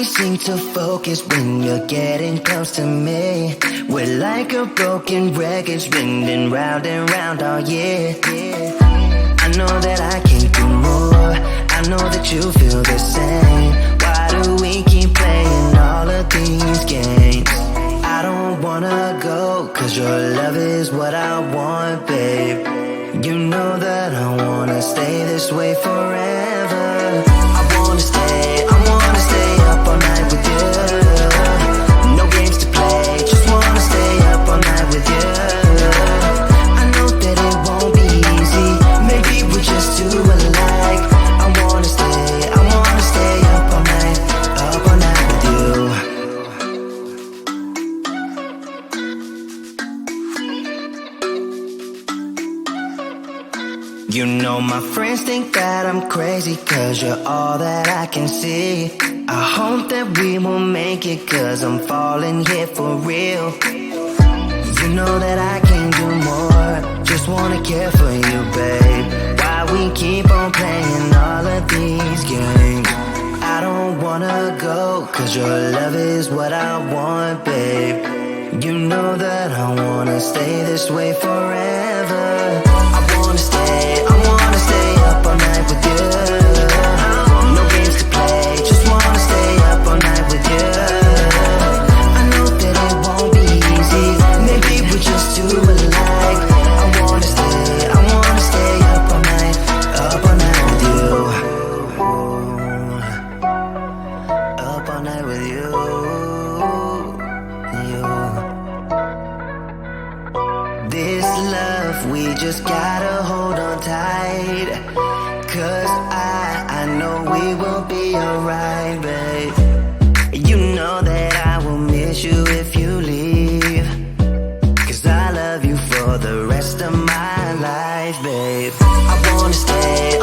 seem to focus when you're getting close to me. We're like a broken record spinning round and round all year. I know that I can't do more, I know that you feel the same. Why do we keep playing all of these games? I don't wanna go, cause your love is what I want, babe. You know that I wanna stay this way forever. I wanna stay up all night with you. No games to play, just wanna stay up all night with you. I know that it won't be easy, maybe we're just too alike. I wanna stay up all night with you. You know my friends think that I'm crazy, cause you're all that I can see. I hope that we will make it, cause I'm falling here for real. You know that I can't do more, just wanna care for you, babe. Why we keep on playing all of these games? I don't wanna go, cause your love is what I want, babe. You know that I wanna stay this way forever. I wanna stay up all night with you. No games to play, just wanna stay up all night with you. I know that it won't be easy, maybe we're just too alike. I wanna stay up all night with you. Up all night with you. This love, we just gotta hold on tight. Cause I know we will be alright, babe. You know that I will miss you if you leave. Cause I love you for the rest of my life, babe. I wanna stay